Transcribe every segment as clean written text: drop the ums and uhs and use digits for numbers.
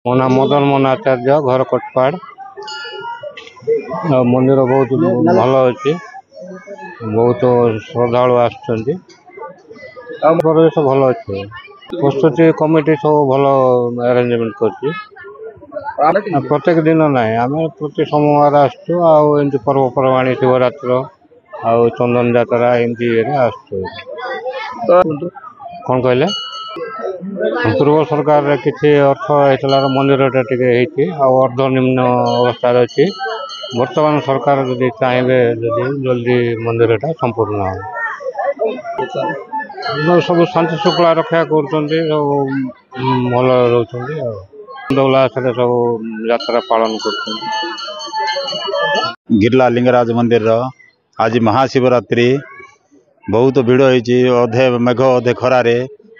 ମୋ ନାଁ ମଦନ ମୋହନ ଆଚାର୍ଯ୍ୟ, ଘର କଟପାଡ଼। ମନ୍ଦିର ବହୁତ ଭଲ ଅଛି, ବହୁତ ଶ୍ରଦ୍ଧାଳୁ ଆସୁଛନ୍ତି। ପରିବେଶ ଭଲ ଅଛି, ପ୍ରସ୍ତୁତି କମିଟି ସବୁ ଭଲ ଆରେଞ୍ଜମେଣ୍ଟ କରିଛି। ପ୍ରତ୍ୟେକ ଦିନ ନାହିଁ, ଆମେ ପ୍ରତି ସୋମବାର ଆସୁଛୁ। ଆଉ ଏମିତି ପର୍ବପର୍ବାଣି, ଶିବରାତ୍ର ଆଉ ଚନ୍ଦନ ଯାତ୍ରା ଏମିତି ଇଏରେ ଆସୁଛୁ। କ'ଣ କହିଲେ? ପୂର୍ବ ସରକାରରେ କିଛି ଅର୍ଥ ହେଇଥିଲା, ମନ୍ଦିରଟା ଟିକେ ହେଇଛି, ଆଉ ଅର୍ଦ୍ଧ ନିମ୍ନ ଅବସ୍ଥାରେ ଅଛି। ବର୍ତ୍ତମାନ ସରକାର ଯଦି ଚାହିଁବେ, ଯଦି ଜଲ୍ଦି ମନ୍ଦିରଟା ସମ୍ପୂର୍ଣ୍ଣ ହେବ। ସବୁ ଶାନ୍ତି ଶୃଙ୍ଖଳା ରକ୍ଷା କରୁଛନ୍ତି, ସବୁ ଭଲ ରହୁଛନ୍ତି। ଆଉ ଉଲ୍ଲାସରେ ସବୁ ଯାତ୍ରା ପାଳନ କରୁଛନ୍ତି। गिरला लिंगराज मंदिर आज महाशिवरात्रि बहुत भिड़ होती। अधे मेघ अधे खरारे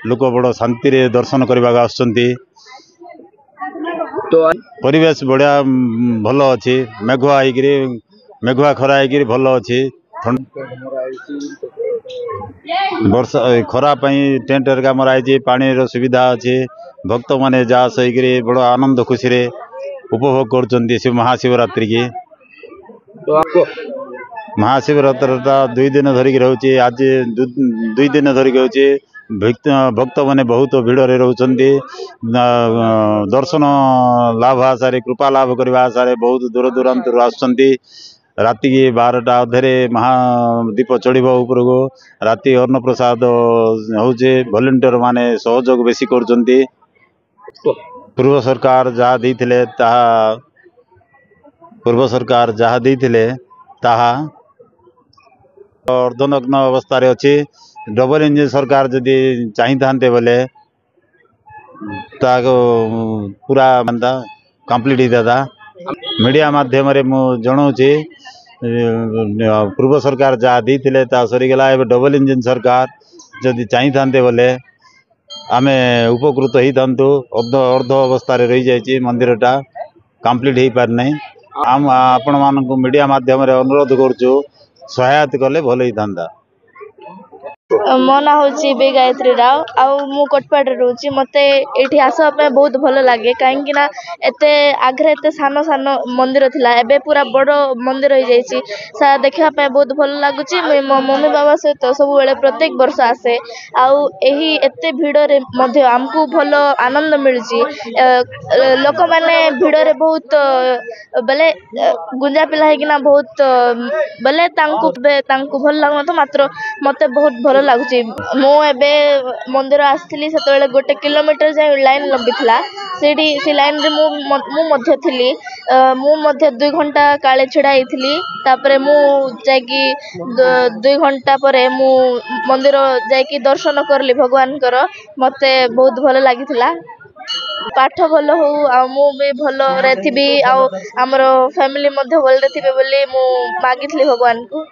लोक बड़ शांति दर्शन करने आसुँच। परिवेश बढ़िया भल अच्छी, मेघुआ खरा होकर भल अच्छी। वर्षा खरा टेंट हेरिका मराई, पानी सुविधा अच्छी। भक्त माने जा सही बड़ आनंद खुशी रे उपभोग कर महाशिवरात्रि की। महाशिवरात्रि 2 दिन धरिकी रोचे। आज 2 दिन धरिकी होची। भक्त माने बहुत भिड़ रे रोचंती। दर्शन लाभ आशारे, कृपा लाभ करने आशारे बहुत दूर दूरांत आसुँच। राति की 12टा अधे महादीप चढ़ो ऊपर को। राति अन्न प्रसाद होचे। वॉलंटियर माने सहयोग बेसी करचंती। पूर्व सरकार जहाँ देइथिले ताहा अर्धनग्न अवस्था अच्छी। डबल इंजिन सरकार जदि चाहिए बोले पूरा बनता कंप्लीट होता। मीडिया माध्यम मु जनाऊँची पूर्व सरकार जहाँ देइथिले ता सरीगला। एबे डबल इंजिन सरकार जदि चाहिए बोले आमे उपकृत ही थांतु। अर्ध अवस्था रही जाइए, मंदिरटा कंप्लीट हो पार नहीं। आम आपण मानक मीडिया माध्यम अनुरोध करुचु, सहायता कले भल ही था। मो ना हूँ गायत्री राव। मु कोटपाड़ रोचे। मत ये आसवाई बहुत भल लगे, कहीं एते आगे एत सान सान मंदिर थिला, एबे पूरा बड़ मंदिर हो जाइए। देखापी बहुत भल लगुच। मो मम्मी बाबा सहित सब बेले प्रत्येक वर्ष आसे। एत भिड़ आमको भल आनंद मिलूँ। लोक मैंने भिड़ बहुत बेले गुंजा पिला होना बहुत बेले भल लगुन मात्र मत बहुत भल लगुच। मु एबे मंदिर आसली से 1 किलोमीटर जाए लाइन लंबी थिला। से लाइन रे मु थी। मु 2 घंटा काले छिड़ा थी। तापरे मु जाकी 2 घंटा परे मु मंदिर जाकी दर्शन करली भगवान कर। मते बहुत भल लगी थिला। पाठ भल हो मु भी भल रे थी। आमर फैमिली मध्य भल रे थिबे बोली मु मागिथली भगवान को।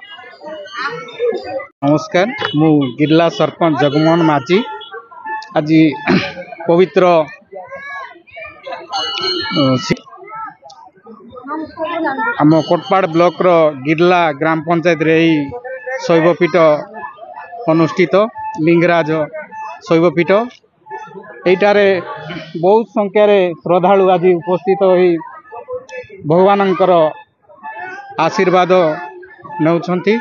नमस्कार, मु गिरला सरपंच जगमोहन माझी। आज पवित्र आम कोटपाड़ ब्लॉक रो गिरला ग्राम पंचायत रे शैवपीठ अनुष्ठित लिंगराज शैवपीठ। एटारे बहुत संख्यार श्रद्धालु आज उपस्थित हो भगवानंकर आशीर्वाद नौछंती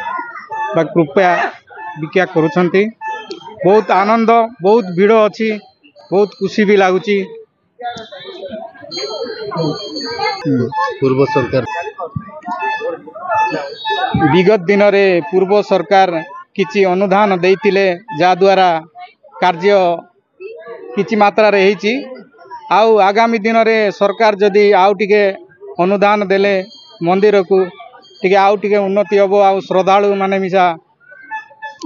बा कृपया भिक्षा करुछंती। बहुत आनंद, बहुत भीड़ अच्छी, बहुत खुशी भी लगुच। पूर्व सरकार विगत दिन रे पूर्व सरकार किछि अनुदान देइतिले, जा द्वारा कार्य किछि मात्रा रे हेछि। आउ आगामी दिन रे सरकार जदि आउ टिके अनुदान देले मंदिर को टिके आउ टिके उन्नति हबो। आउ श्रद्धालु माने मिसा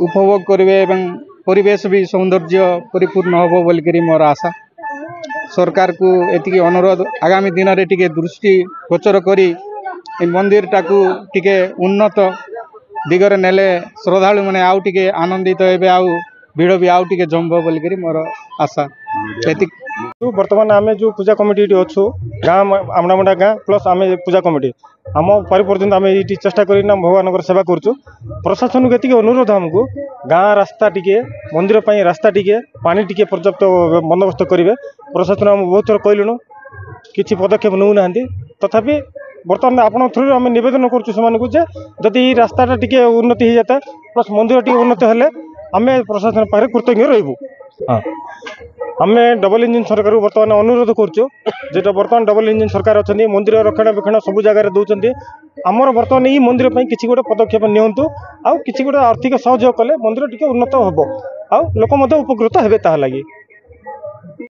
उपभोग करिवे एवं परिवेश भी सौंदर्य परिपूर्ण हबो बोल करी मोर आशा। सरकार को एतिकी अनुरोध, आगामी दिन रे टिके दृष्टि गोचर करी मंदिर टाकू टिके उन्नत दिगरे नेले श्रद्धालु माने आउ टिके आनंदित हेबे। आउ भिड़ भी आउ टिके जमबो बोल करी मोर आशा। वर्तमान आम जो पूजा कमिटी अच्छु गाँ आमड़ामुंडा गाँ प्लस आम पूजा कमिटी आम परिपर्यंत आम ये चेष्टा करना भगवान सेवा करुँ। प्रशासन को ये अनुरोध आमको गाँ रास्ता टिके मंदिर रास्ता टिके पानी टिके पर्याप्त बंदोबस्त करेंगे। प्रशासन आम बहुत थर कहलुणु କିଛି ପଦକ୍ଷେପ ନେଉନାହାନ୍ତି। ତଥାପି ବର୍ତ୍ତମାନ ଆପଣଙ୍କ ଥ୍ରୁରୁ ଆମେ ନିବେଦନ କରୁଛୁ ସେମାନଙ୍କୁ ଯେ ଯଦି ଏଇ ରାସ୍ତାଟା ଟିକେ ଉନ୍ନତି ହେଇଯାତା ପ୍ଲସ୍ ମନ୍ଦିର ଟିକେ ଉନ୍ନତି ହେଲେ ଆମେ ପ୍ରଶାସନ ପାଖରେ କୃତଜ୍ଞ ରହିବୁ। ହଁ ଆମେ ଡବଲ ଇଞ୍ଜିନ୍ ସରକାରକୁ ବର୍ତ୍ତମାନ ଅନୁରୋଧ କରୁଛୁ ଯେଟା ବର୍ତ୍ତମାନ ଡବଲ ଇଞ୍ଜିନ୍ ସରକାର ଅଛନ୍ତି ମନ୍ଦିର ରକ୍ଷଣାବେକ୍ଷଣ ସବୁ ଜାଗାରେ ଦେଉଛନ୍ତି। ଆମର ବର୍ତ୍ତମାନ ଏଇ ମନ୍ଦିର ପାଇଁ କିଛି ଗୋଟେ ପଦକ୍ଷେପ ନିଅନ୍ତୁ ଆଉ କିଛି ଗୋଟେ ଆର୍ଥିକ ସହଯୋଗ କଲେ ମନ୍ଦିର ଟିକେ ଉନ୍ନତ ହେବ ଆଉ ଲୋକ ମଧ୍ୟ ଉପକୃତ ହେବେ ତାହା ଲାଗି।